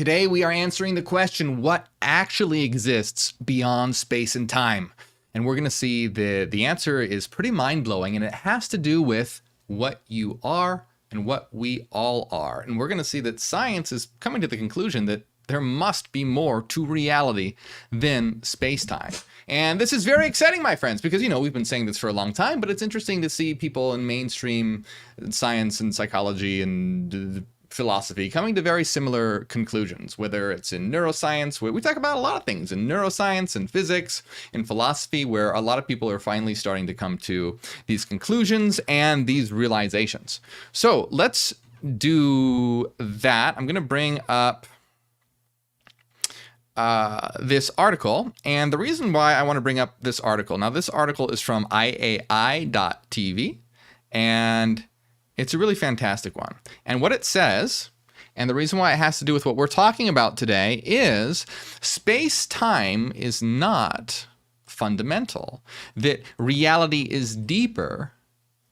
Today we are answering the question, what actually exists beyond space and time? And we're going to see the answer is pretty mind-blowing, and it has to do with what you are and what we all are. And we're going to see that science is coming to the conclusion that there must be more to reality than space-time. And this is very exciting, my friends, because, we've been saying this for a long time, but it's interesting to see people in mainstream science and psychology and philosophy coming to very similar conclusions, whether it's in neuroscience, where we talk about a lot of things in neuroscience and physics and philosophy, where a lot of people are finally starting to come to these conclusions and these realizations. So let's do that. I'm going to bring up this article, and the reason why I want to bring up this article, now this article is from IAI.tv, and it's a really fantastic one. And what it says, and the reason why it has to do with what we're talking about today, is space-time is not fundamental, that reality is deeper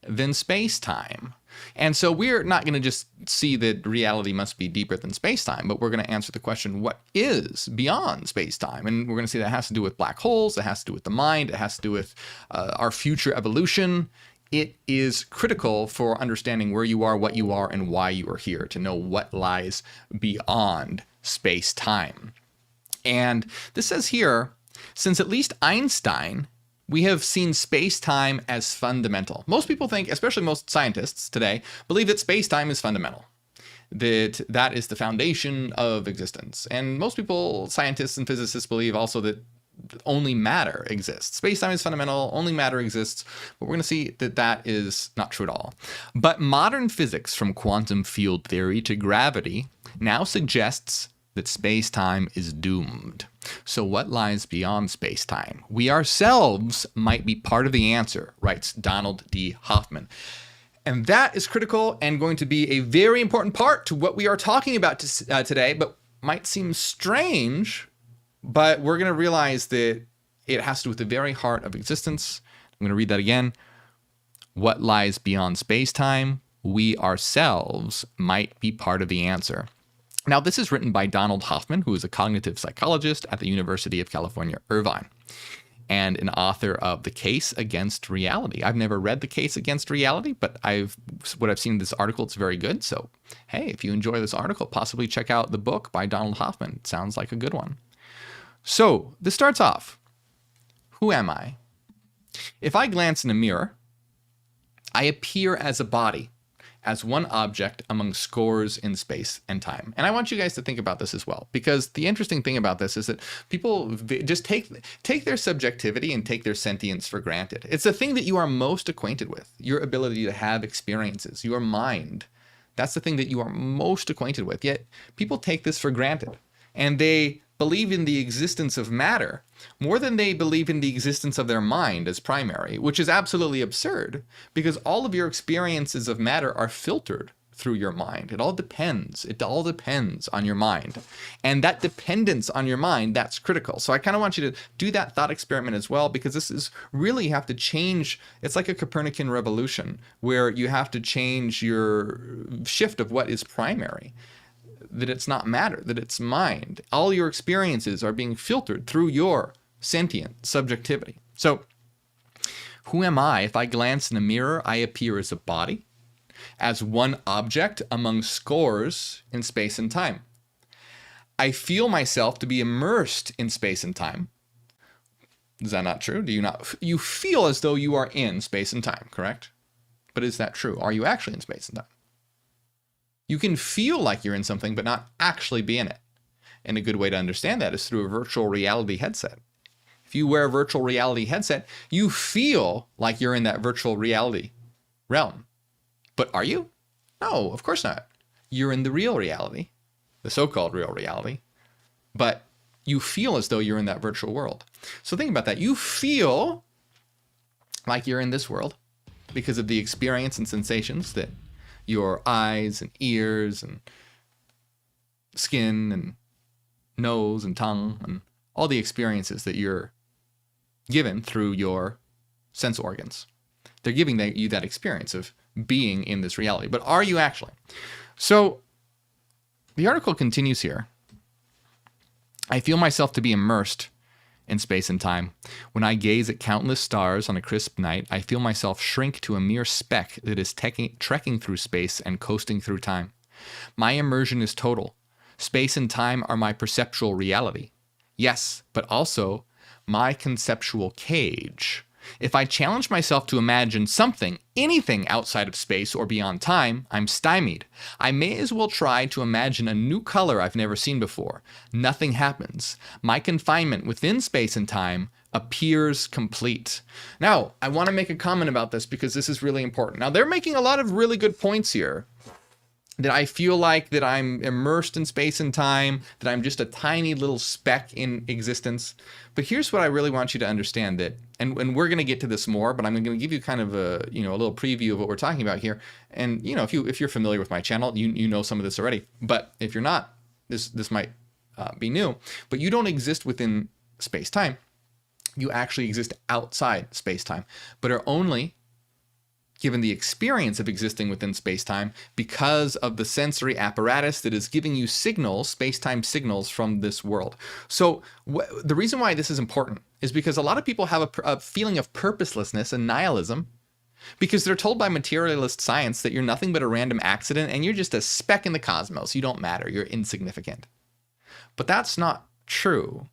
than space-time. And so we're not going to just see that reality must be deeper than space-time, but we're going to answer the question, what is beyond space-time? And we're going to see that it has to do with black holes, it has to do with the mind, it has to do with our future evolution. It is critical for understanding where you are, what you are, and why you are here, to know what lies beyond space-time. And this says here, since at least Einstein, we have seen space-time as fundamental. Most people think, especially most scientists today, believe that space-time is fundamental, that is the foundation of existence. And most people, scientists and physicists, believe also that only matter exists. Space-time is fundamental, only matter exists, but we're going to see that that is not true at all. But modern physics, from quantum field theory to gravity, now suggests that space-time is doomed. So what lies beyond space-time? We ourselves might be part of the answer, writes Donald D. Hoffman. And that is critical and going to be a very important part to what we are talking about today, but might seem strange. But we're going to realize that it has to do with the very heart of existence. I'm going to read that again. What lies beyond space-time? We ourselves might be part of the answer. Now, this is written by Donald Hoffman, who is a cognitive psychologist at the University of California, Irvine, and an author of The Case Against Reality. I've never read The Case Against Reality, but what I've seen in this article, it's very good. So, hey, if you enjoy this article, possibly check out the book by Donald Hoffman. It sounds like a good one. So this starts off, who am I? If I glance in a mirror, I appear as a body, as one object among scores in space and time. And I want you guys to think about this as well, because the interesting thing about this is that people just take their subjectivity and take their sentience for granted. It's the thing that you are most acquainted with, your ability to have experiences, your mind. That's the thing that you are most acquainted with. Yet people take this for granted, and they believe in the existence of matter more than they believe in the existence of their mind as primary, which is absolutely absurd, because all of your experiences of matter are filtered through your mind. It all depends on your mind. And that dependence on your mind, that's critical. So I kind of want you to do that thought experiment as well, because this is really, you have to change. It's like a Copernican revolution, where you have to change your shift of what is primary. That it's not matter, that it's mind. All your experiences are being filtered through your sentient subjectivity. So, who am I? If I glance in a mirror, I appear as a body, as one object among scores in space and time. I feel myself to be immersed in space and time. Is that not true? Do you not? You feel as though you are in space and time, correct? But is that true? Are you actually in space and time? You can feel like you're in something, but not actually be in it. And a good way to understand that is through a virtual reality headset. If you wear a virtual reality headset, you feel like you're in that virtual reality realm. But are you? No, of course not. You're in the real reality, the so-called real reality, but you feel as though you're in that virtual world. So think about that. You feel like you're in this world because of the experience and sensations that your eyes and ears and skin and nose and tongue and all the experiences that you're given through your sense organs. They're giving you that experience of being in this reality. But are you actually? So the article continues here. I feel myself to be immersed in space and time. When I gaze at countless stars on a crisp night, I feel myself shrink to a mere speck that is trekking through space and coasting through time. My immersion is total. Space and time are my perceptual reality. Yes, but also my conceptual cage. If I challenge myself to imagine something, anything outside of space or beyond time, I'm stymied. I may as well try to imagine a new color I've never seen before. Nothing happens. My confinement within space and time appears complete. Now, I want to make a comment about this because this is really important. Now, they're making a lot of really good points here. That I feel like that I'm immersed in space and time, that I'm just a tiny little speck in existence. But here's what I really want you to understand that, and we're going to get to this more, but I'm going to give you kind of a little preview of what we're talking about here. And if you're familiar with my channel, you know some of this already. But if you're not, this might be new. But you don't exist within space time. You actually exist outside space time, but are only given the experience of existing within space-time because of the sensory apparatus that is giving you signals, space-time signals from this world. So the reason why this is important is because a lot of people have a feeling of purposelessness and nihilism because they're told by materialist science that you're nothing but a random accident and you're just a speck in the cosmos. You don't matter. You're insignificant. But that's not true.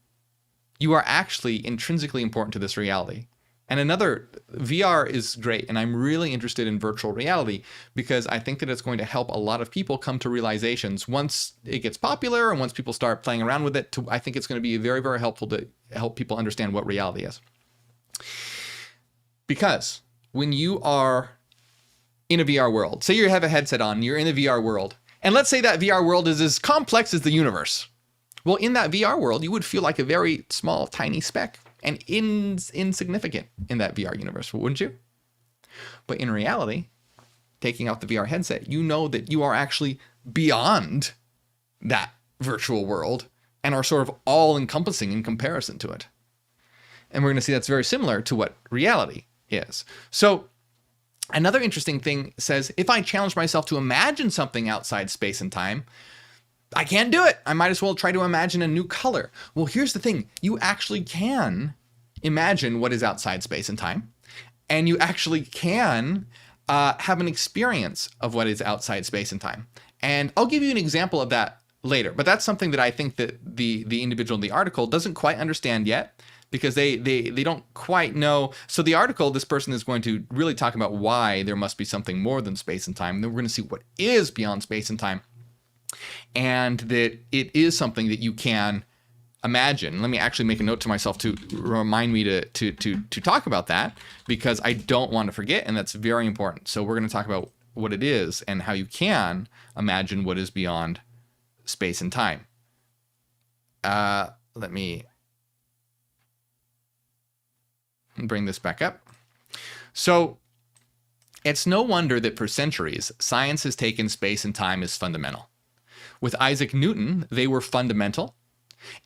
You are actually intrinsically important to this reality. And another, VR is great, and I'm really interested in virtual reality because I think that it's going to help a lot of people come to realizations once it gets popular and once people start playing around with it. I think it's going to be very, very helpful to help people understand what reality is. Because when you are in a VR world, say you have a headset on, you're in a VR world, and let's say that VR world is as complex as the universe. Well, in that VR world, you would feel like a very small, tiny speck. And insignificant in that VR universe, wouldn't you? But in reality, taking out the VR headset, you know that you are actually beyond that virtual world and are sort of all-encompassing in comparison to it. And we're going to see that's very similar to what reality is. So another interesting thing says, if I challenge myself to imagine something outside space and time, I can't do it. I might as well try to imagine a new color. Well, here's the thing. You actually can imagine what is outside space and time, and you actually can have an experience of what is outside space and time. And I'll give you an example of that later, but that's something that I think that the individual in the article doesn't quite understand yet because they don't quite know. So the article, this person is going to really talk about why there must be something more than space and time. And then we're going to see what is beyond space and time. And that it is something that you can imagine. Let me actually make a note to myself to remind me to talk about that because I don't want to forget, and that's very important. So we're going to talk about what it is and how you can imagine what is beyond space and time. Let me bring this back up. So it's no wonder that for centuries, science has taken space and time as fundamental. With Isaac Newton, they were fundamental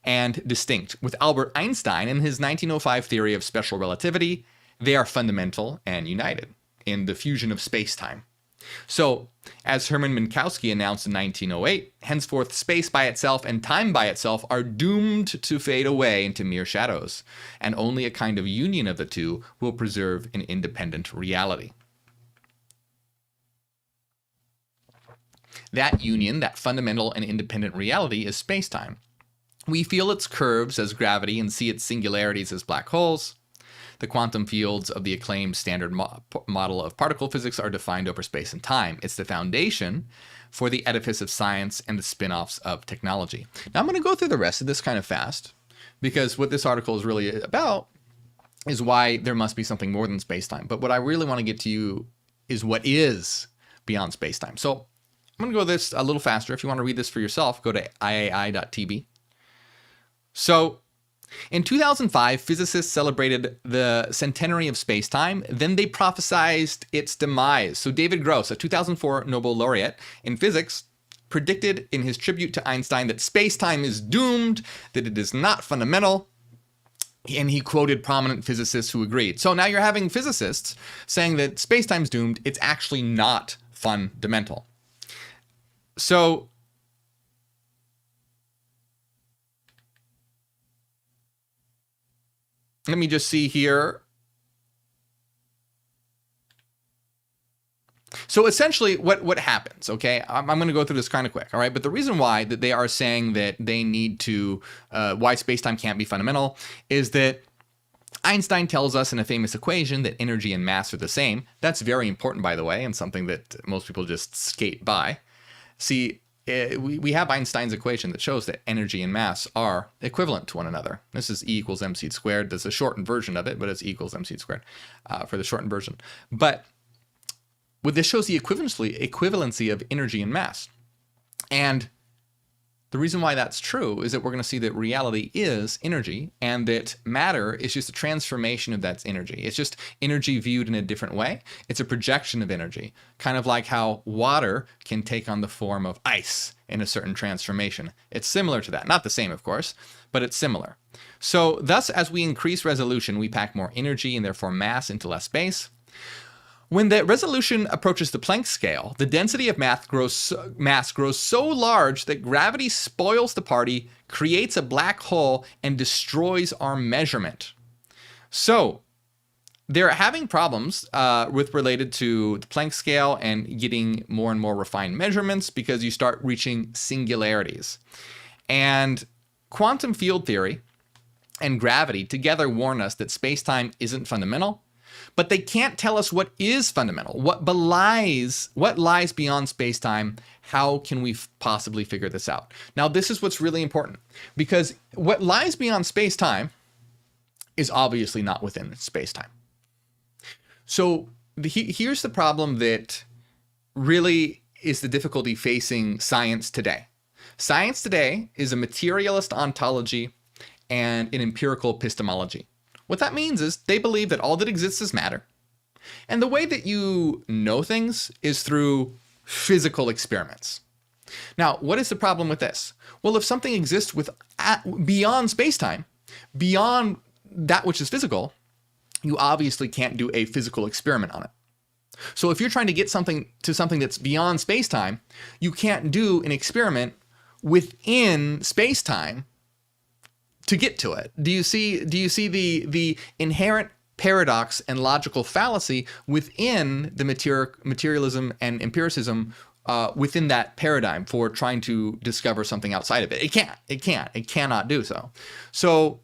and distinct. With Albert Einstein and his 1905 theory of special relativity, they are fundamental and united in the fusion of space-time. So, as Hermann Minkowski announced in 1908, henceforth space by itself and time by itself are doomed to fade away into mere shadows, and only a kind of union of the two will preserve an independent reality. That union, that fundamental and independent reality, is space-time. We feel its curves as gravity and see its singularities as black holes. The quantum fields of the acclaimed standard model of particle physics are defined over space and time. It's the foundation for the edifice of science and the spin-offs of technology. Now I'm going to go through the rest of this kind of fast because what this article is really about is why there must be something more than space-time. But what I really want to get to you is what is beyond space-time. So I'm going to go this a little faster. If you want to read this for yourself, go to iai.tv. So in 2005, physicists celebrated the centenary of space-time. Then they prophesized its demise. So David Gross, a 2004 Nobel laureate in physics, predicted in his tribute to Einstein that space-time is doomed, that it is not fundamental. And he quoted prominent physicists who agreed. So now you're having physicists saying that space-time's doomed. It's actually not fundamental. So let me just see here. So essentially what happens, okay, I'm going to go through this kind of quick, all right? But the reason why that they are saying that they need to, why spacetime can't be fundamental is that Einstein tells us in a famous equation that energy and mass are the same. That's very important, by the way, and something that most people just skate by. See, we have Einstein's equation that shows that energy and mass are equivalent to one another. This is E equals mc squared. There's a shortened version of it, but it's E equals mc squared for the shortened version. But this shows the equivalency of energy and mass. And the reason why that's true is that we're going to see that reality is energy and that matter is just a transformation of that energy. It's just energy viewed in a different way. It's a projection of energy, kind of like how water can take on the form of ice in a certain transformation. It's similar to that. Not the same, of course, but it's similar. So thus, as we increase resolution, we pack more energy and therefore mass into less space. When the resolution approaches the Planck scale, the density of mass grows so large that gravity spoils the party, creates a black hole, and destroys our measurement. So they're having problems related to the Planck scale and getting more and more refined measurements because you start reaching singularities. And quantum field theory and gravity together warn us that space-time isn't fundamental. But they can't tell us what is fundamental, what lies beyond space-time. How can we possibly figure this out? Now, this is what's really important, because what lies beyond space-time is obviously not within space-time. So here's the problem that really is the difficulty facing science today. Science today is a materialist ontology and an empirical epistemology. What that means is they believe that all that exists is matter. And the way that you know things is through physical experiments. Now, what is the problem with this? Well, if something exists beyond space-time, beyond that which is physical, you obviously can't do a physical experiment on it. So if you're trying to get something that's beyond space-time, you can't do an experiment within space-time to get to it. Do you see the inherent paradox and logical fallacy within the materialism and empiricism within that paradigm for trying to discover something outside of it? It cannot do so. So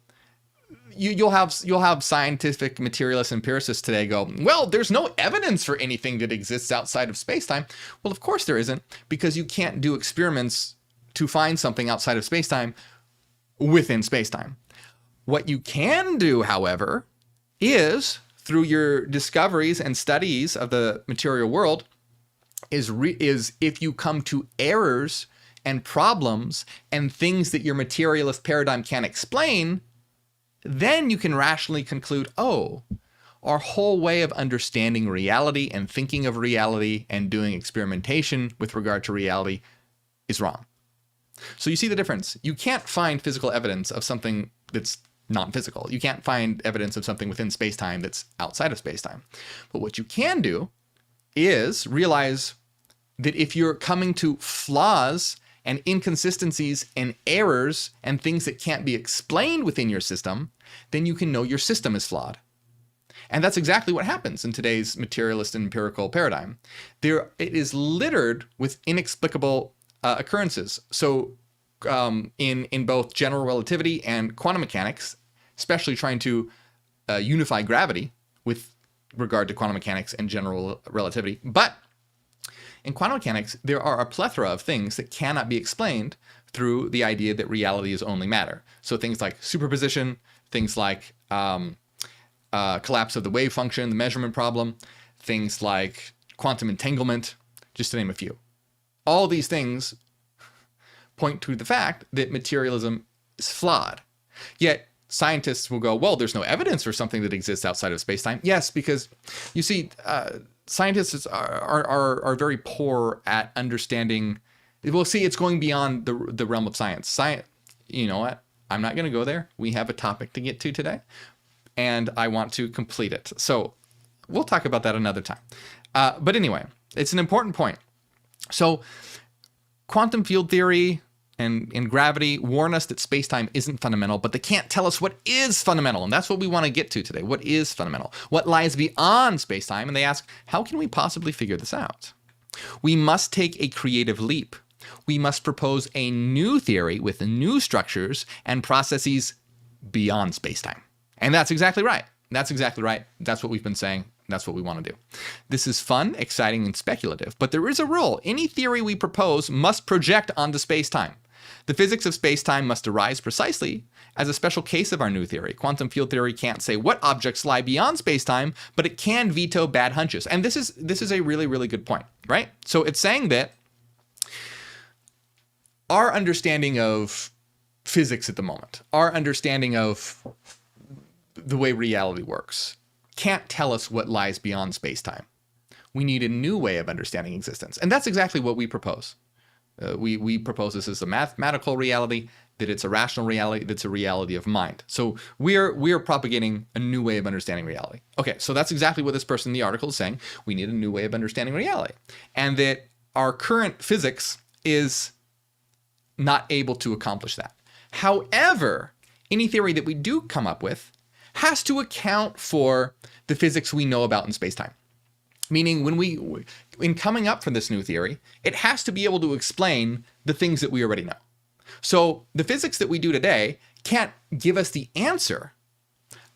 you'll have scientific materialist empiricists today go, well, there's no evidence for anything that exists outside of space-time. Well, of course there isn't, because you can't do experiments to find something outside of space-time within space-time. What you can do, however, is through your discoveries and studies of the material world is if you come to errors and problems and things that your materialist paradigm can't explain, then you can rationally conclude, oh, our whole way of understanding reality and thinking of reality and doing experimentation with regard to reality is wrong. So you see the difference. You can't find physical evidence of something that's non-physical. You can't find evidence of something within space-time that's outside of space-time. But what you can do is realize that if you're coming to flaws and inconsistencies and errors and things that can't be explained within your system, then you can know your system is flawed. And that's exactly what happens in today's materialist and empirical paradigm. It is littered with inexplicable occurrences. So in both general relativity and quantum mechanics, especially trying to unify gravity with regard to quantum mechanics and general relativity. But in quantum mechanics, there are a plethora of things that cannot be explained through the idea that reality is only matter. So things like superposition, things like collapse of the wave function, the measurement problem, things like quantum entanglement, just to name a few. All these things point to the fact that materialism is flawed. Yet scientists will go, well, there's no evidence for something that exists outside of space-time. Yes, because you see, scientists are very poor at understanding. We'll see, it's going beyond the realm of science. You know what? I'm not going to go there. We have a topic to get to today, and I want to complete it. So we'll talk about that another time. But anyway, it's an important point. So quantum field theory, and gravity warn us that space-time isn't fundamental, but they can't tell us what is fundamental. And that's what we want to get to today. What is fundamental? What lies beyond space-time? And they ask, how can we possibly figure this out? We must take a creative leap. We must propose a new theory with new structures and processes beyond space-time. And that's exactly right. That's exactly right. That's what we've been saying. That's what we want to do. This is fun, exciting, and speculative, but there is a rule. Any theory we propose must project onto space-time. The physics of space-time must arise precisely as a special case of our new theory. Quantum field theory can't say what objects lie beyond space-time, but it can veto bad hunches. And this is a really, really good point, right? So it's saying that our understanding of physics at the moment, our understanding of the way reality works, can't tell us what lies beyond space-time. We need a new way of understanding existence. And that's exactly what we propose. We propose this as a mathematical reality, that it's a rational reality, that's a reality of mind. So we're propagating a new way of understanding reality. Okay, so that's exactly what this person in the article is saying. We need a new way of understanding reality. And that our current physics is not able to accomplish that. However, any theory that we do come up with has to account for the physics we know about in space-time. Meaning in coming up for this new theory, it has to be able to explain the things that we already know. So the physics that we do today can't give us the answer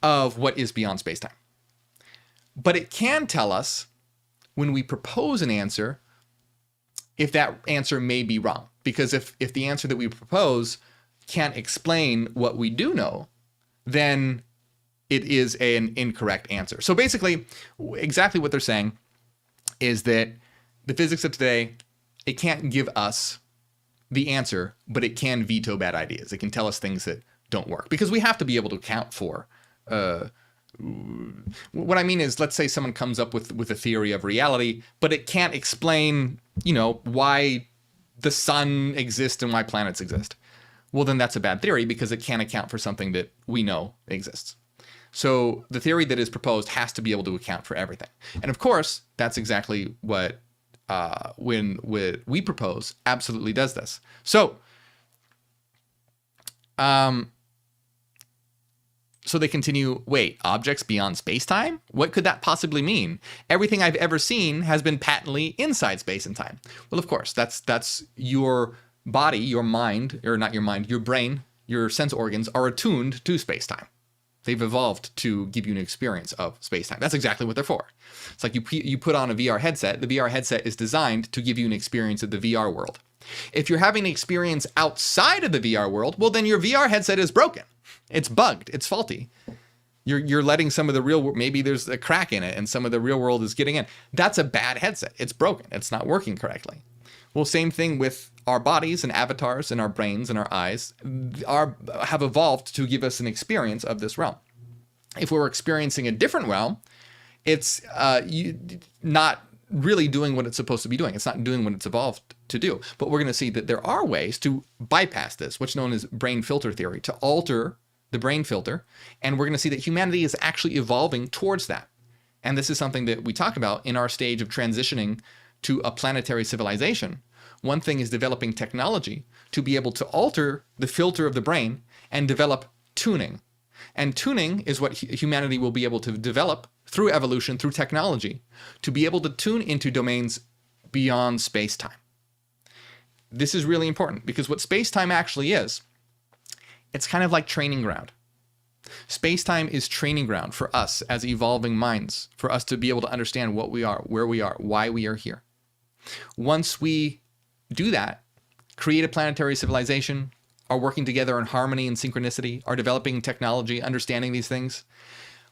of what is beyond space-time. But it can tell us, when we propose an answer, if that answer may be wrong. Because if the answer that we propose can't explain what we do know, then it is an incorrect answer. So basically, exactly what they're saying is that the physics of today, it can't give us the answer, but it can veto bad ideas. It can tell us things that don't work, because we have to be able to account for. What I mean is, let's say someone comes up with a theory of reality, but it can't explain, why the sun exists and why planets exist. Well, then that's a bad theory, because it can't account for something that we know exists. So the theory that is proposed has to be able to account for everything. And of course, that's exactly what when we propose absolutely does this. So they continue, wait, objects beyond space-time? What could that possibly mean? Everything I've ever seen has been patently inside space and time. Well, of course, that's your body, your mind, or not your mind, your brain, your sense organs are attuned to space-time. They've evolved to give you an experience of space-time. That's exactly what they're for. It's like you put on a VR headset. The VR headset is designed to give you an experience of the VR world. If you're having an experience outside of the VR world, well, then your VR headset is broken. It's bugged. It's faulty. You're letting some of the real world, maybe there's a crack in it and some of the real world is getting in. That's a bad headset. It's broken. It's not working correctly. Well, same thing with our bodies and avatars and our brains and our eyes have evolved to give us an experience of this realm. If we're experiencing a different realm, it's not really doing what it's supposed to be doing. It's not doing what it's evolved to do. But we're going to see that there are ways to bypass this, what's known as brain filter theory, to alter the brain filter. And we're going to see that humanity is actually evolving towards that. And this is something that we talk about in our stage of transitioning to a planetary civilization. One thing is developing technology to be able to alter the filter of the brain and develop tuning. And tuning is what humanity will be able to develop through evolution, through technology, to be able to tune into domains beyond space-time. This is really important, because what space-time actually is, it's kind of like training ground. Space-time is training ground for us as evolving minds, for us to be able to understand what we are, where we are, why we are here. Once we do that, create a planetary civilization, are working together in harmony and synchronicity, are developing technology, understanding these things,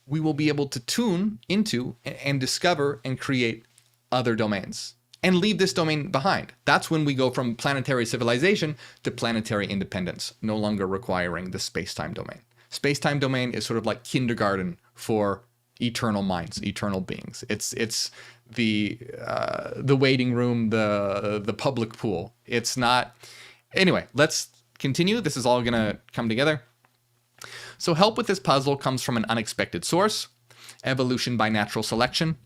we will be able to tune into and discover and create other domains and leave this domain behind. That's when we go from planetary civilization to planetary independence, no longer requiring the space-time domain. Space-time domain is sort of like kindergarten for eternal minds, eternal beings. It's the waiting room, the public pool. It's not. Anyway, let's continue. This is all going to come together. So help with this puzzle comes from an unexpected source, evolution by natural selection.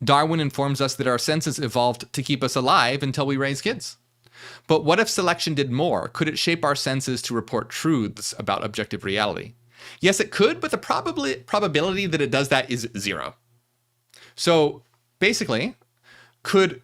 Darwin informs us that our senses evolved to keep us alive until we raise kids. But what if selection did more? Could it shape our senses to report truths about objective reality? Yes, it could, but the probability that it does that is 0. So basically, could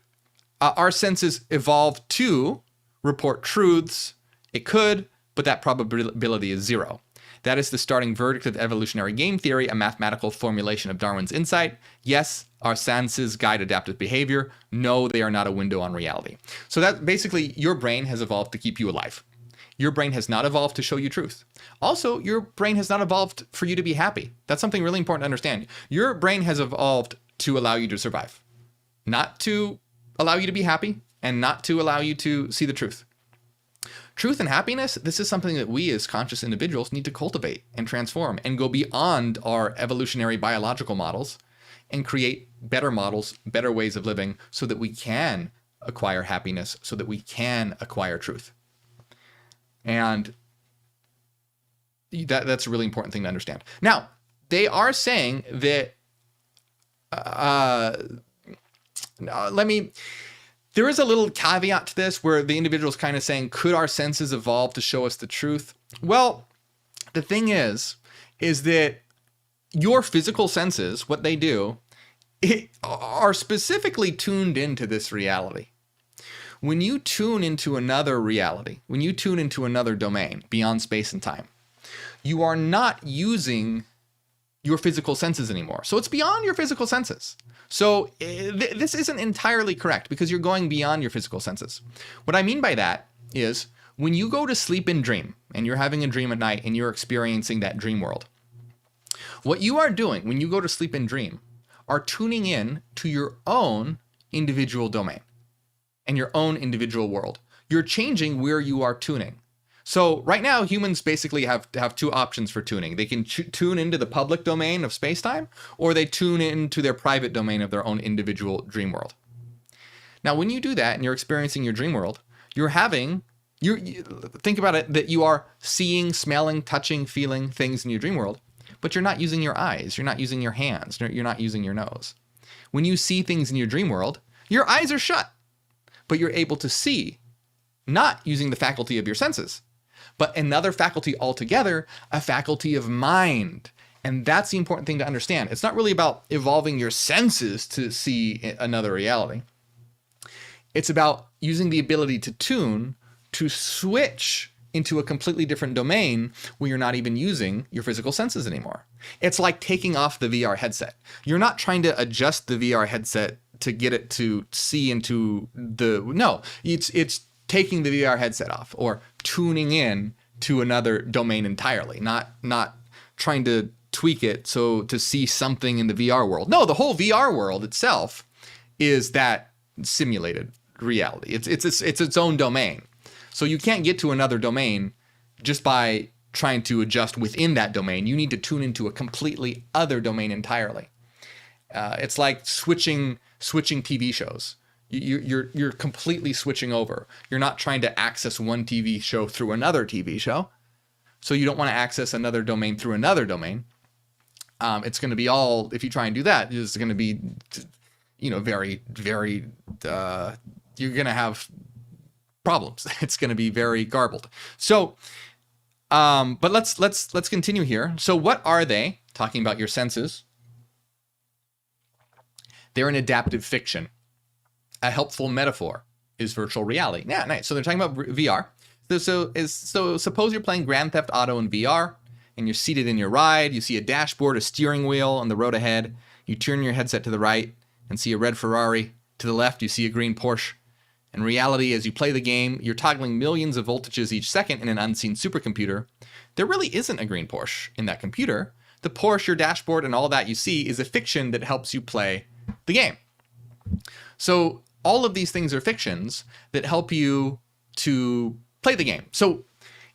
our senses evolve to report truths? It could, but that probability is 0. That is the starting verdict of evolutionary game theory, a mathematical formulation of Darwin's insight. Yes, our senses guide adaptive behavior. No, they are not a window on reality. So that basically, your brain has evolved to keep you alive. Your brain has not evolved to show you truth. Also, your brain has not evolved for you to be happy. That's something really important to understand. Your brain has evolved to allow you to survive, not to allow you to be happy and not to allow you to see the truth. Truth and happiness, this is something that we as conscious individuals need to cultivate and transform and go beyond our evolutionary biological models and create better models, better ways of living so that we can acquire happiness, so that we can acquire truth. And that's a really important thing to understand. Now, they are saying that, there is a little caveat to this where the individual is kind of saying, could our senses evolve to show us the truth? Well, the thing is that your physical senses, what they do, are specifically tuned into this reality. When you tune into another reality, when you tune into another domain beyond space and time, you are not using your physical senses anymore. So it's beyond your physical senses. So this isn't entirely correct because you're going beyond your physical senses. What I mean by that is when you go to sleep and dream, and you're having a dream at night and you're experiencing that dream world, what you are doing when you go to sleep and dream are tuning in to your own individual domain and your own individual world. You're changing where you are tuning. So right now, humans basically have two options for tuning. They can tune into the public domain of spacetime, or they tune into their private domain of their own individual dream world. Now, when you do that and you're experiencing your dream world, you think about it that you are seeing, smelling, touching, feeling things in your dream world, but you're not using your eyes, you're not using your hands, you're not using your nose. When you see things in your dream world, your eyes are shut, but you're able to see, not using the faculty of your senses, but another faculty altogether, a faculty of mind. And that's the important thing to understand. It's not really about evolving your senses to see another reality. It's about using the ability to tune, to switch into a completely different domain where you're not even using your physical senses anymore. It's like taking off the VR headset. You're not trying to adjust the VR headset to get it to see into it's taking the VR headset off or tuning in to another domain entirely, not trying to tweak it so to see something in the VR world. No, the whole VR world itself is that simulated reality. It's its own domain. So you can't get to another domain just by trying to adjust within that domain. You need to tune into a completely other domain entirely. It's like switching TV shows. You're completely switching over. You're not trying to access one TV show through another TV show. So you don't want to access another domain through another domain. It's going to be all, if you try and do that, it's going to be, very, very, you're going to have problems. It's going to be very garbled. So, but let's continue here. So what are they? Talking about your senses. They're an adaptive fiction. A helpful metaphor is virtual reality. Yeah, nice. So they're talking about VR. So suppose you're playing Grand Theft Auto in VR and you're seated in your ride. You see a dashboard, a steering wheel on the road ahead. You turn your headset to the right and see a red Ferrari. To the left, you see a green Porsche. In reality, as you play the game, you're toggling millions of voltages each second in an unseen supercomputer. There really isn't a green Porsche in that computer. The Porsche, your dashboard, and all that you see is a fiction that helps you play the game. So all of these things are fictions that help you to play the game. So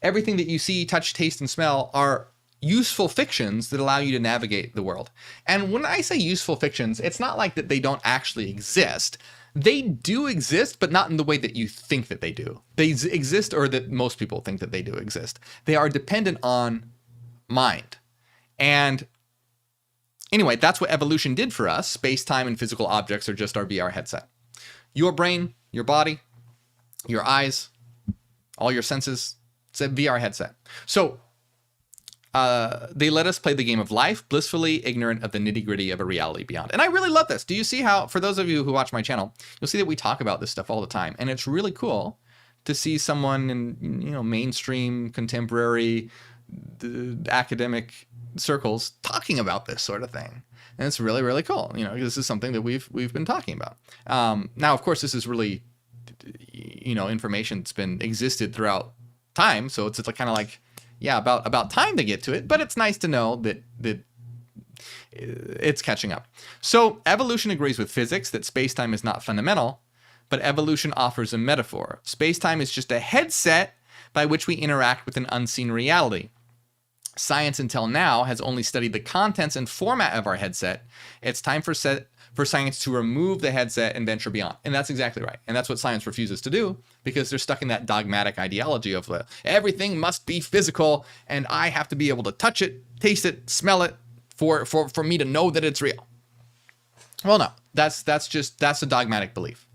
everything that you see, touch, taste, and smell are useful fictions that allow you to navigate the world. And when I say useful fictions, it's not like that they don't actually exist. They do exist, but not in the way that you think that they do. They exist, or that most people think that they do exist. They are dependent on mind. And anyway, that's what evolution did for us. Space, time, and physical objects are just our VR headset. Your brain, your body, your eyes, all your senses. It's a VR headset. So they let us play the game of life, blissfully ignorant of the nitty-gritty of a reality beyond. And I really love this. Do you see how, for those of you who watch my channel, you'll see that we talk about this stuff all the time. And it's really cool to see someone in, mainstream, contemporary, academic circles talking about this sort of thing. And it's really, really cool. This is something that we've been talking about. Now, of course, this is really, information that's been existed throughout time. So it's kind of like, yeah, about time to get to it, but it's nice to know that it's catching up. So evolution agrees with physics that space-time is not fundamental, but evolution offers a metaphor. Space-time is just a headset by which we interact with an unseen reality. Science until now has only studied the contents and format of our headset. It's time for science to remove the headset and venture beyond. And that's exactly right. And that's what science refuses to do, because they're stuck in that dogmatic ideology of everything must be physical and I have to be able to touch it, taste it, smell it for me to know that it's real. Well, no, that's a dogmatic belief.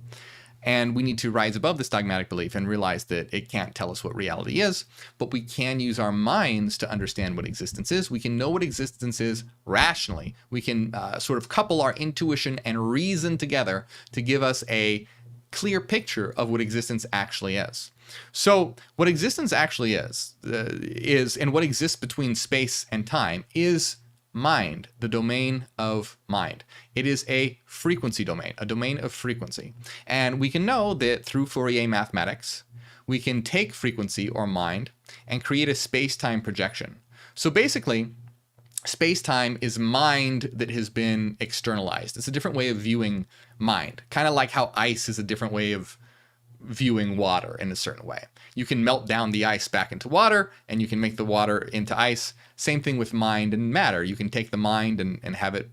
And we need to rise above this dogmatic belief and realize that it can't tell us what reality is, but we can use our minds to understand what existence is. We can know what existence is rationally. We can sort of couple our intuition and reason together to give us a clear picture of what existence actually is. So what existence actually is and what exists between space and time is mind, the domain of mind. It is a frequency domain, a domain of frequency. And we can know that through Fourier mathematics, we can take frequency or mind and create a space-time projection. So basically, space-time is mind that has been externalized. It's a different way of viewing mind, kind of like how ice is a different way of viewing water in a certain way. You can melt down the ice back into water, and you can make the water into ice. Same thing with mind and matter. You can take the mind and have it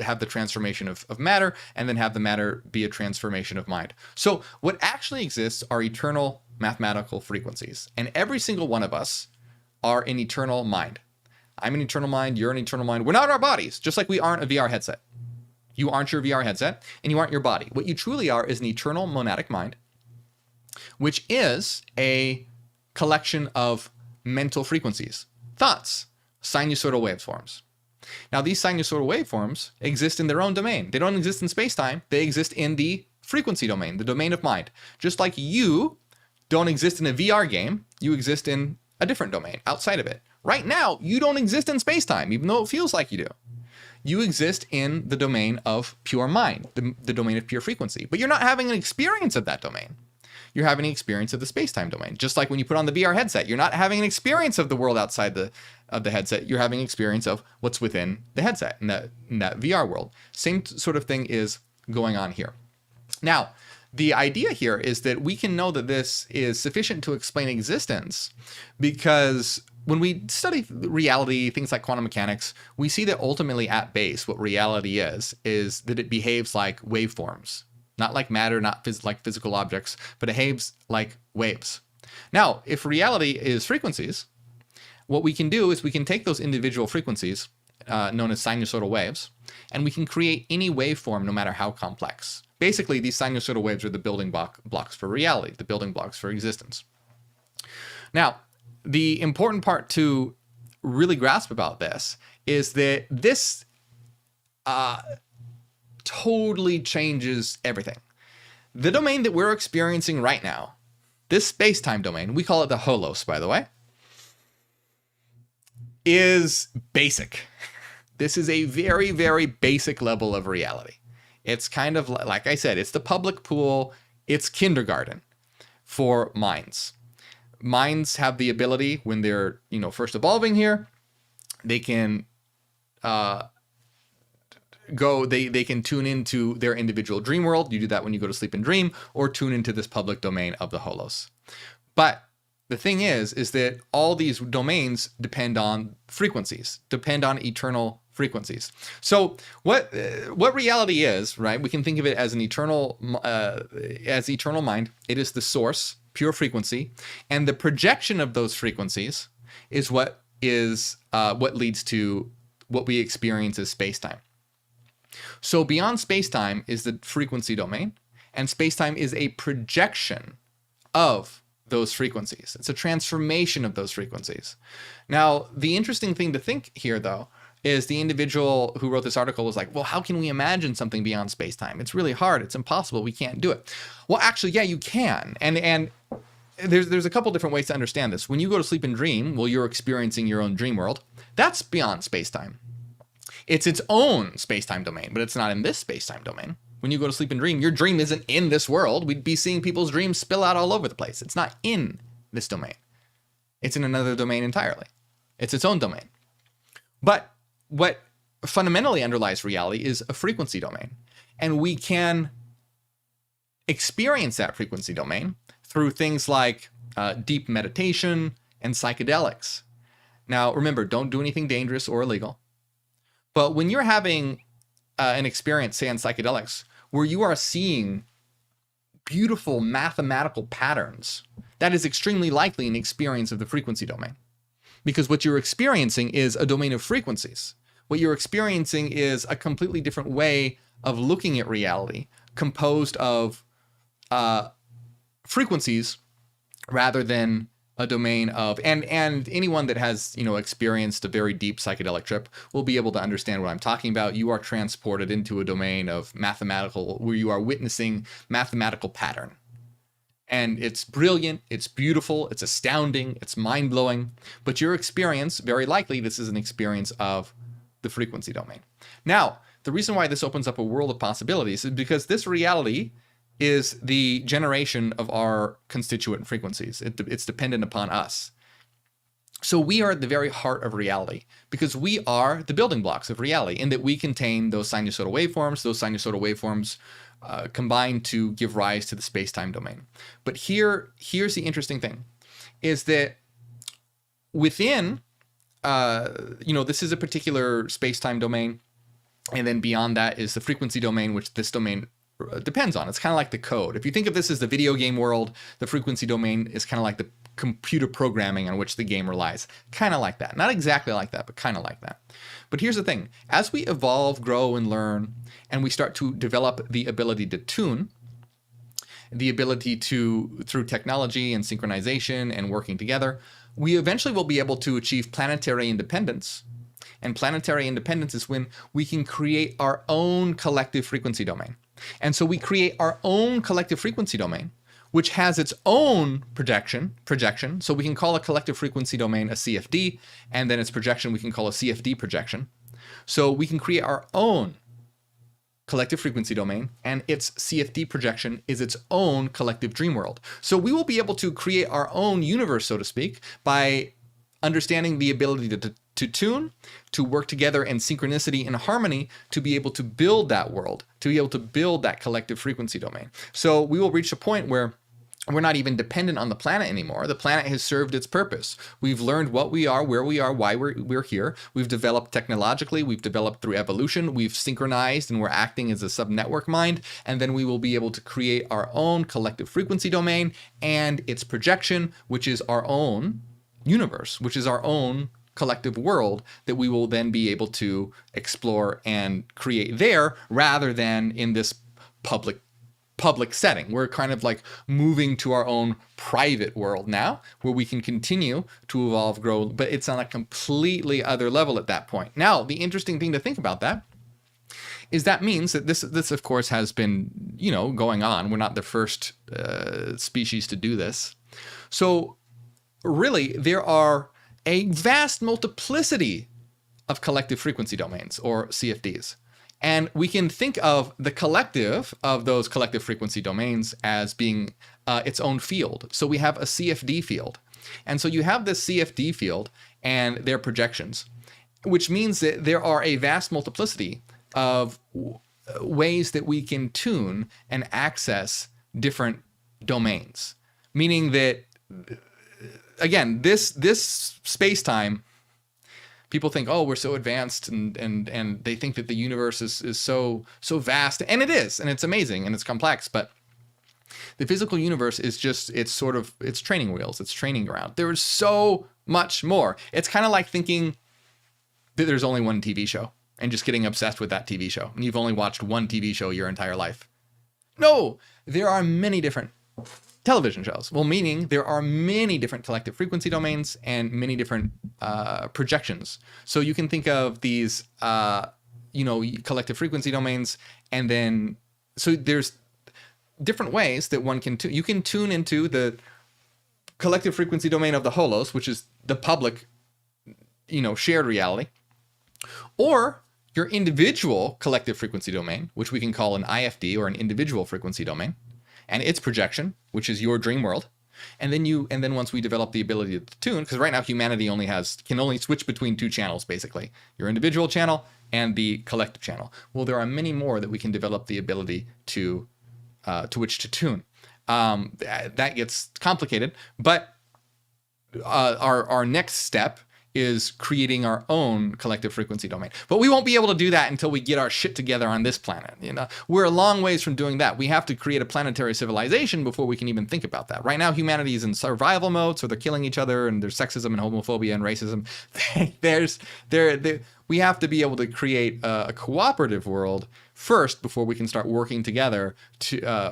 have the transformation of matter, and then have the matter be a transformation of mind. So what actually exists are eternal mathematical frequencies, and every single one of us are an eternal mind. I'm an eternal mind, you're an eternal mind. We're not our bodies, just like we aren't a VR headset. You aren't your VR headset, and you aren't your body. What you truly are is an eternal monadic mind, which is a collection of mental frequencies, thoughts, sinusoidal waveforms. Now, these sinusoidal waveforms exist in their own domain. They don't exist in space-time. They exist in the frequency domain, the domain of mind. Just like you don't exist in a VR game, you exist in a different domain outside of it. Right now, you don't exist in space-time, even though it feels like you do. You exist in the domain of pure mind, the domain of pure frequency, but you're not having an experience of that domain. You're having an experience of the space-time domain. Just like when you put on the VR headset, you're not having an experience of the world outside of the headset. You're having an experience of what's within the headset in that VR world. Same sort of thing is going on here. Now, the idea here is that we can know that this is sufficient to explain existence because when we study reality, things like quantum mechanics, we see that ultimately at base, what reality is that it behaves like waveforms. Not like matter, not like physical objects, but it behaves like waves. Now, if reality is frequencies, what we can do is we can take those individual frequencies, known as sinusoidal waves, and we can create any waveform no matter how complex. Basically, these sinusoidal waves are the building blocks for reality, the building blocks for existence. Now, the important part to really grasp about this is that this totally changes everything. The domain that we're experiencing right now, this space-time domain, we call it the holos, by the way, is basic. This is a very, very basic level of reality. It's kind of like I said, it's the public pool, it's kindergarten for minds. Minds have the ability when they're, first evolving here, they can they can tune into their individual dream world. You do that when you go to sleep and dream, or tune into this public domain of the holos. But the thing is that all these domains depend on frequencies, depend on eternal frequencies. So what reality is, right? We can think of it as an eternal mind. It is the source, pure frequency, and the projection of those frequencies is what leads to what we experience as space-time. So beyond space-time is the frequency domain, And spacetime is a projection of those frequencies. It's a transformation of those frequencies. Now, the interesting thing to think here, though, is the individual who wrote this article was like, well, how can we imagine something beyond spacetime? It's really hard. It's impossible. We can't do it. Well, actually, yeah, you can. And there's a couple different ways to understand this. When you go to sleep and dream, well, you're experiencing your own dream world. That's beyond spacetime. It's its own spacetime domain, but it's not in this spacetime domain. When you go to sleep and dream, your dream isn't in this world. We'd be seeing people's dreams spill out all over the place. It's not in this domain. It's in another domain entirely. It's its own domain. But what fundamentally underlies reality is a frequency domain. And we can experience that frequency domain through things like deep meditation and psychedelics. Now, remember, don't do anything dangerous or illegal. But when you're having an experience, say, in psychedelics, where you are seeing beautiful mathematical patterns, that is extremely likely an experience of the frequency domain. Because what you're experiencing is a domain of frequencies. What you're experiencing is a completely different way of looking at reality, composed of frequencies rather than a domain of, and anyone that has, experienced a very deep psychedelic trip will be able to understand what I'm talking about. You are transported into a domain of mathematical, where you are witnessing mathematical pattern. And it's brilliant, it's beautiful, it's astounding, it's mind-blowing, but your experience, very likely, this is an experience of the frequency domain. Now, the reason why this opens up a world of possibilities is because this reality is the generation of our constituent frequencies. It's dependent upon us. So we are at the very heart of reality because we are the building blocks of reality in that we contain those sinusoidal waveforms. Those sinusoidal waveforms combine to give rise to the space-time domain. But here's the interesting thing, is that within, this is a particular space-time domain, and then beyond that is the frequency domain, which this domain depends on. It's kind of like the code. If you think of this as the video game world, the frequency domain is kind of like the computer programming on which the game relies. Kind of like that. Not exactly like that, but kind of like that. But here's the thing. As we evolve, grow, and learn, and we start to develop the ability to tune, the ability to, through technology and synchronization and working together, we eventually will be able to achieve planetary independence. And planetary independence is when we can create our own collective frequency domain. And so we create our own collective frequency domain, which has its own projection. So we can call a collective frequency domain a CFD, and then its projection we can call a CFD projection. So we can create our own collective frequency domain, and its CFD projection is its own collective dream world. So we will be able to create our own universe, so to speak, by understanding the ability to tune, to work together in synchronicity and harmony, to be able to build that world, to be able to build that collective frequency domain. So we will reach a point where we're not even dependent on the planet anymore. The planet has served its purpose. We've learned what we are, where we are, why we're here. We've developed technologically, we've developed through evolution, we've synchronized, and we're acting as a sub-network mind. And then we will be able to create our own collective frequency domain and its projection, which is our own universe, which is our own collective world that we will then be able to explore and create there, rather than in this public setting. We're kind of like moving to our own private world now, where we can continue to evolve, grow, but it's on a completely other level at that point. Now, the interesting thing to think about that is that means that this of course has been, going on. We're not the first species to do this. So really, there are a vast multiplicity of collective frequency domains, or CFDs. And we can think of the collective of those collective frequency domains as being its own field. So we have a CFD field. And so you have this CFD field and their projections, which means that there are a vast multiplicity of ways that we can tune and access different domains. Meaning that, again, this space-time, people think, oh, we're so advanced, and they think that the universe is so vast, and it is, and it's amazing, and it's complex, but the physical universe is just, it's training wheels, it's training ground. There is so much more. It's kind of like thinking that there's only one TV show and just getting obsessed with that TV show, and you've only watched one TV show your entire life. No, there are many different television shows. Well, meaning there are many different collective frequency domains and many different projections. So you can think of these, collective frequency domains, and then so there's different ways that one can you can tune into the collective frequency domain of the holos, which is the public, shared reality, or your individual collective frequency domain, which we can call an IFD, or an individual frequency domain, and its projection, which is your dream world. And then once we develop the ability to tune, because right now humanity can only switch between two channels, basically, your individual channel and the collective channel. Well, there are many more that we can develop the ability to which to tune. That gets complicated, but our next step is creating our own collective frequency domain. But we won't be able to do that until we get our shit together on this planet. We're a long ways from doing that. We have to create a planetary civilization before we can even think about that. Right now, humanity is in survival mode, so they're killing each other, and there's sexism and homophobia and racism. We have to be able to create a cooperative world first before we can start working together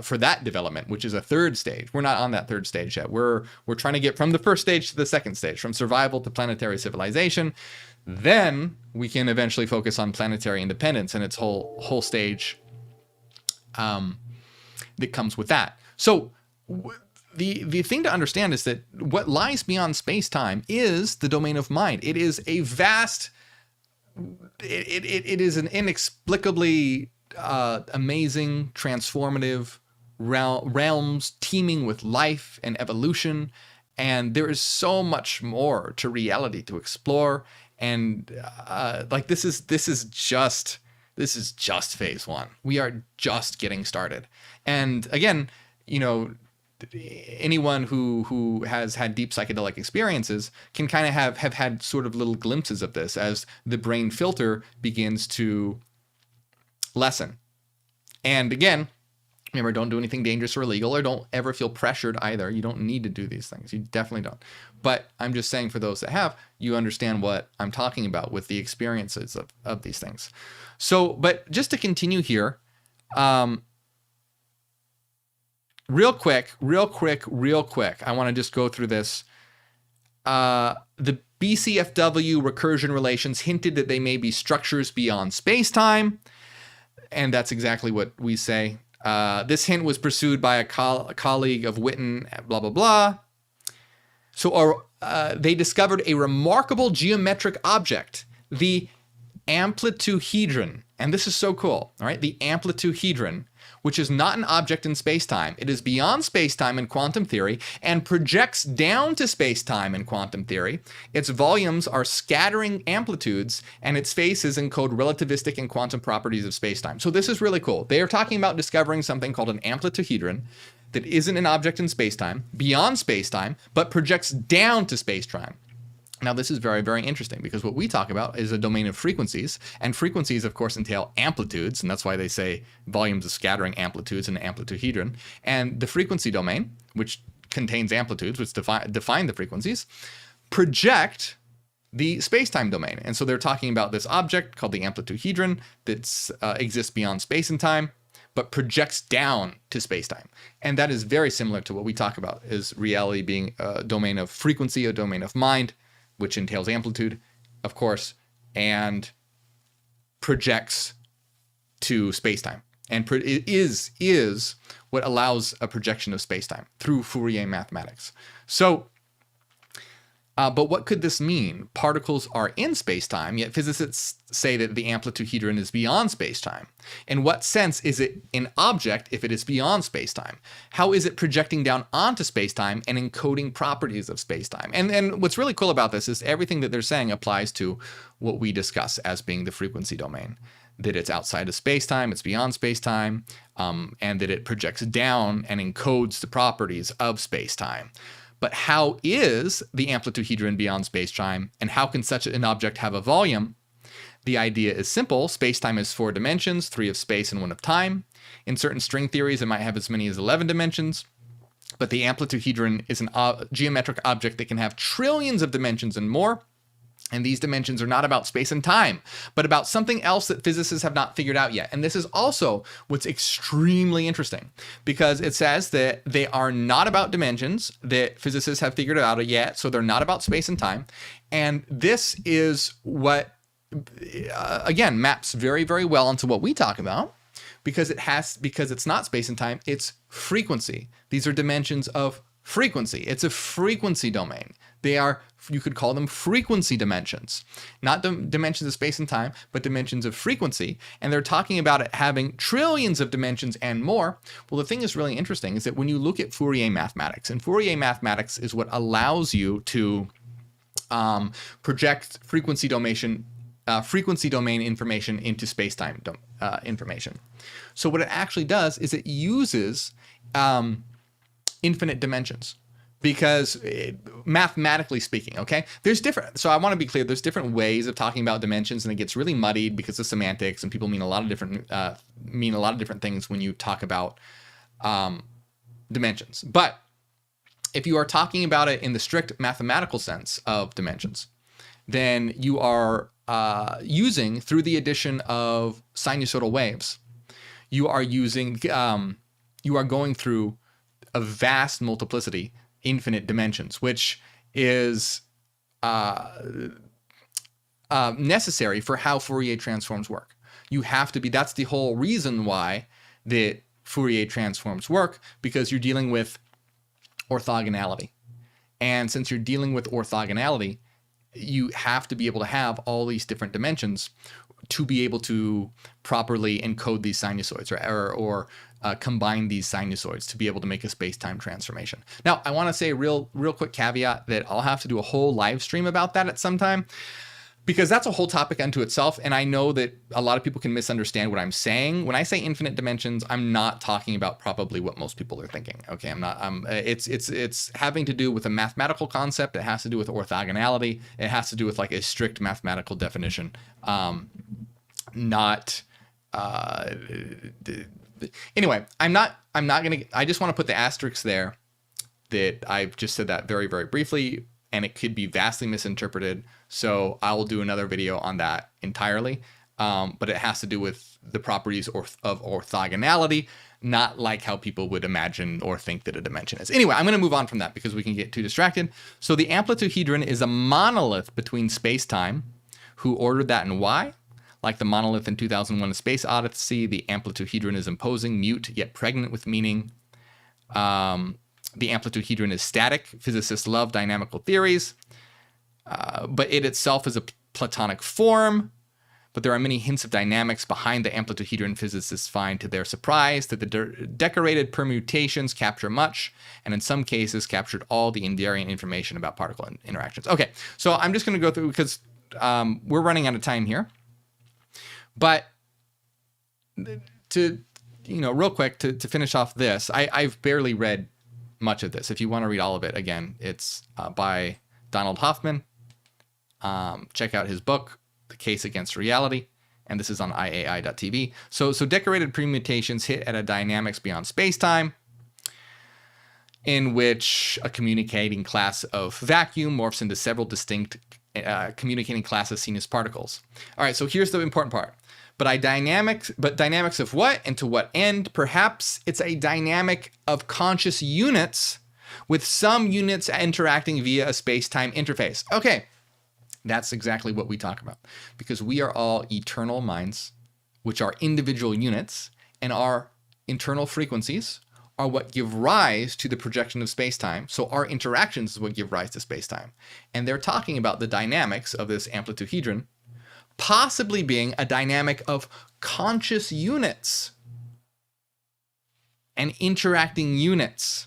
for that development, which is a third stage. We're not on that third stage yet. We're trying to get from the first stage to the second stage, from survival to planetary civilization. Then we can eventually focus on planetary independence and its whole stage that comes with that. So the thing to understand is that what lies beyond space-time is the domain of mind. It is a vast... It is an inexplicably amazing, transformative realms teeming with life and evolution, and there is so much more to reality to explore. And this is just phase one. We are just getting started. And again, anyone who has had deep psychedelic experiences can kind of have had sort of little glimpses of this as the brain filter begins to lessen. And again, remember, don't do anything dangerous or illegal, or don't ever feel pressured either. You don't need to do these things. You definitely don't. But I'm just saying, for those that have, you understand what I'm talking about with the experiences of these things. So, but just to continue here, real quick, I want to just go through this. The BCFW recursion relations hinted that they may be structures beyond space-time, and that's exactly what we say. This hint was pursued by a colleague of Witten, blah, blah, blah. So they discovered a remarkable geometric object, the amplituhedron. And this is so cool, all right? The amplituhedron, which is not an object in space-time. It is beyond space-time in quantum theory and projects down to space-time in quantum theory. Its volumes are scattering amplitudes, and its phases encode relativistic and quantum properties of space-time. So this is really cool. They are talking about discovering something called an amplituhedron that isn't an object in space-time, beyond space-time, but projects down to space-time. Now, this is very, very interesting, because what we talk about is a domain of frequencies, and frequencies, of course, entail amplitudes, and that's why they say volumes of scattering amplitudes in an amplituhedron. And the frequency domain, which contains amplitudes, which define the frequencies, project the space-time domain. And so they're talking about this object called the amplituhedron that exists beyond space and time, but projects down to space-time. And that is very similar to what we talk about, is reality being a domain of frequency, a domain of mind, which entails amplitude, of course, and projects to spacetime. And it is what allows a projection of spacetime through Fourier mathematics. So, but what could this mean? Particles are in spacetime, yet physicists say that the amplituhedron is beyond spacetime. In what sense is it an object if it is beyond spacetime? How is it projecting down onto spacetime and encoding properties of spacetime? And what's really cool about this is everything that they're saying applies to what we discuss as being the frequency domain. That it's outside of spacetime, it's beyond spacetime, and that it projects down and encodes the properties of spacetime. But how is the amplituhedron beyond spacetime, and how can such an object have a volume? The idea is simple. Spacetime is 4 dimensions, 3 of space and 1 of time. In certain string theories, it might have as many as 11 dimensions. But the amplituhedron is a geometric object that can have trillions of dimensions and more. And these dimensions are not about space and time, but about something else that physicists have not figured out yet. And this is also what's extremely interesting, because it says that they are not about dimensions that physicists have figured out yet. So they're not about space and time. And this is what, again, maps very, very well into what we talk about, because it's not space and time, it's frequency. These are dimensions of frequency. It's a frequency domain. They are, you could call them frequency dimensions, not dimensions of space and time, but dimensions of frequency. And they're talking about it having trillions of dimensions and more. Well, the thing that's really interesting is that when you look at Fourier mathematics, and Fourier mathematics is what allows you to project frequency domain information into space-time information. So what it actually does is it uses infinite dimensions, because mathematically speaking, okay, there's different. So I want to be clear. There's different ways of talking about dimensions, and it gets really muddied because of semantics, and people mean a lot of different things when you talk about dimensions. But if you are talking about it in the strict mathematical sense of dimensions, then you are using, through the addition of sinusoidal waves, you are going through a vast multiplicity, infinite dimensions, which is necessary for how Fourier transforms work. You have to be, that's the whole reason why the Fourier transforms work, because you're dealing with orthogonality. And since you're dealing with orthogonality, you have to be able to have all these different dimensions to be able to properly encode these sinusoids or combine these sinusoids to be able to make a space-time transformation. Now, I want to say a real quick caveat that I'll have to do a whole live stream about that at some time, because that's a whole topic unto itself. And I know that a lot of people can misunderstand what I'm saying. When I say infinite dimensions, I'm not talking about probably what most people are thinking. Okay, I'm not. It's having to do with a mathematical concept. It has to do with orthogonality. It has to do with like a strict mathematical definition. Anyway, I just want to put the asterisk there that I've just said that very, very briefly, and it could be vastly misinterpreted. So I will do another video on that entirely. But it has to do with the properties of orthogonality, not like how people would imagine or think that a dimension is. Anyway, I'm going to move on from that because we can get too distracted. So the amplituhedron is a monolith between space-time. Who ordered that and why? Like the monolith in 2001: A Space Odyssey, the amplituhedron is imposing, mute, yet pregnant with meaning. The amplituhedron is static. Physicists love dynamical theories, but it itself is a Platonic form. But there are many hints of dynamics behind the amplituhedron. Physicists find, to their surprise, that the decorated permutations capture much, and in some cases captured all the invariant information about particle interactions. Okay, so I'm just going to go through, because we're running out of time here. But to, real quick, to finish off this, I've barely read much of this. If you want to read all of it, again, it's by Donald Hoffman. Check out his book, The Case Against Reality, and this is on iai.tv. So decorated permutations hit at a dynamics beyond space-time, in which a communicating class of vacuum morphs into several distinct communicating classes seen as particles. All right, so here's the important part. But dynamics of what and to what end? Perhaps it's a dynamic of conscious units, with some units interacting via a space-time interface. Okay, that's exactly what we talk about, because we are all eternal minds, which are individual units, and our internal frequencies are what give rise to the projection of space-time. So our interactions is what give rise to space-time. And they're talking about the dynamics of this amplituhedron possibly being a dynamic of conscious units and interacting units.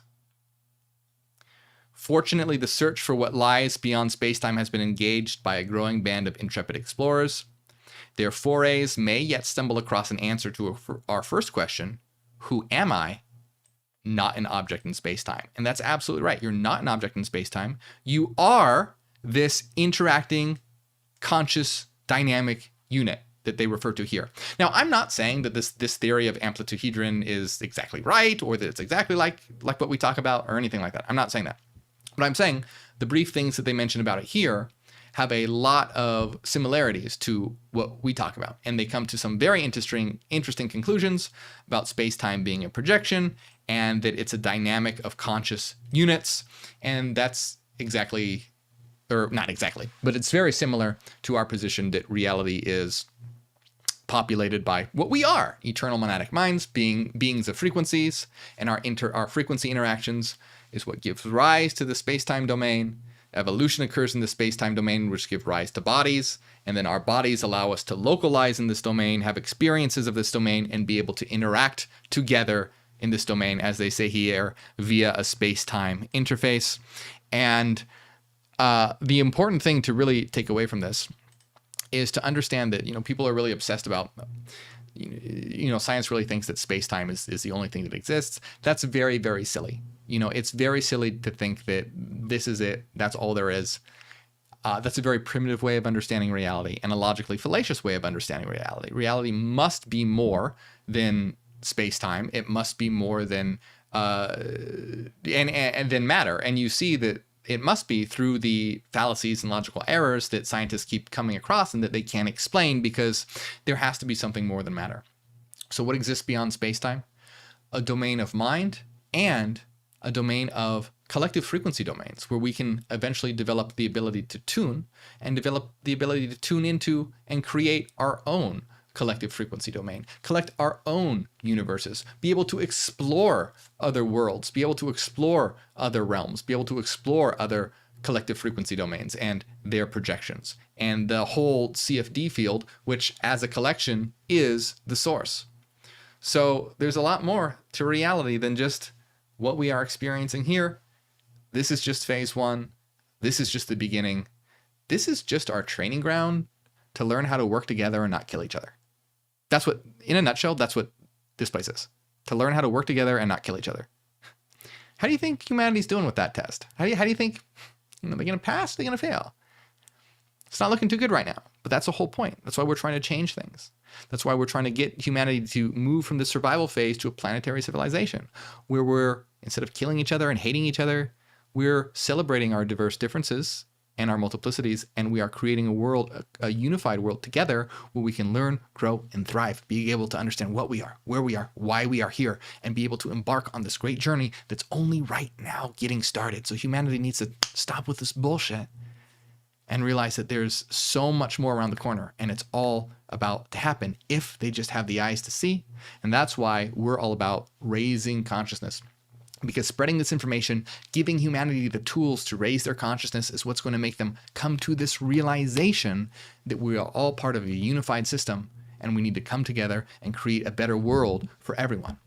Fortunately, the search for what lies beyond space-time has been engaged by a growing band of intrepid explorers. Their forays may yet stumble across an answer to our first question: who am I? Not an object in space-time. And that's absolutely right. You're not an object in space-time. You are this interacting, conscious, dynamic unit that they refer to here. Now, I'm not saying that this theory of amplituhedron is exactly right, or that it's exactly like what we talk about, or anything like that. I'm not saying that. But I'm saying the brief things that they mention about it here have a lot of similarities to what we talk about. And they come to some very interesting conclusions about space-time being a projection and that it's a dynamic of conscious units. And that's exactly, or not exactly, but it's very similar to our position that reality is populated by what we are, eternal monadic minds, beings of frequencies, and our frequency interactions is what gives rise to the space-time domain. Evolution occurs in the space-time domain, which give rise to bodies, and then our bodies allow us to localize in this domain, have experiences of this domain, and be able to interact together in this domain, as they say here, via a space-time interface. And the important thing to really take away from this is to understand that, people are really obsessed about, science really thinks that space-time is the only thing that exists. That's very, very silly. It's very silly to think that this is it. That's all there is. That's a very primitive way of understanding reality and a logically fallacious way of understanding reality. Reality must be more than space-time. It must be more than and than matter. And you see that it must be through the fallacies and logical errors that scientists keep coming across and that they can't explain, because there has to be something more than matter. So what exists beyond space-time? A domain of mind and a domain of collective frequency domains, where we can eventually develop the ability to tune and develop the ability to tune into and create our own collective frequency domain, collect our own universes, be able to explore other worlds, be able to explore other realms, be able to explore other collective frequency domains and their projections, and the whole CFD field, which as a collection is the source. So there's a lot more to reality than just what we are experiencing here. This is just phase one. This is just the beginning. This is just our training ground to learn how to work together and not kill each other. That's what, in a nutshell, that's what this place is. To learn how to work together and not kill each other. How do you think humanity's doing with that test? How do you think, they're going to pass? They're going to fail? It's not looking too good right now, but that's the whole point. That's why we're trying to change things. That's why we're trying to get humanity to move from the survival phase to a planetary civilization, where we're, instead of killing each other and hating each other, we're celebrating our diverse differences and our multiplicities, and we are creating a world, a unified world together, where we can learn, grow, and thrive, being able to understand what we are, where we are, why we are here, and be able to embark on this great journey that's only right now getting started. So humanity needs to stop with this bullshit and realize that there's so much more around the corner, and it's all about to happen if they just have the eyes to see. And that's why we're all about raising consciousness. Because spreading this information, giving humanity the tools to raise their consciousness, is what's going to make them come to this realization that we are all part of a unified system, and we need to come together and create a better world for everyone.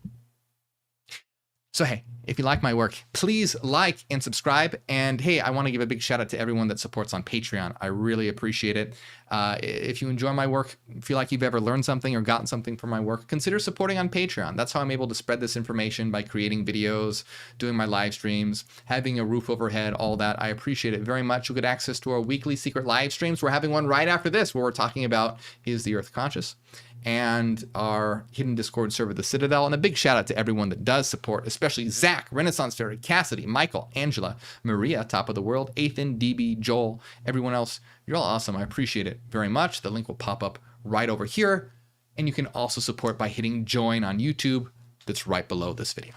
So hey, if you like my work, please like and subscribe. And hey, I want to give a big shout out to everyone that supports on Patreon. I really appreciate it. If you enjoy my work, feel like you've ever learned something or gotten something from my work, consider supporting on Patreon. That's how I'm able to spread this information, by creating videos, doing my live streams, having a roof overhead, all that. I appreciate it very much. You'll get access to our weekly secret live streams. We're having one right after this, where we're talking about, is the Earth conscious? And our hidden Discord server, The Citadel. And a big shout out to everyone that does support, especially Zach, Renaissance Fairy, Cassidy, Michael, Angela, Maria, Top of the World, Ethan, DB, Joel, everyone else. You're all awesome. I appreciate it very much. The link will pop up right over here. And you can also support by hitting join on YouTube. That's right below this video.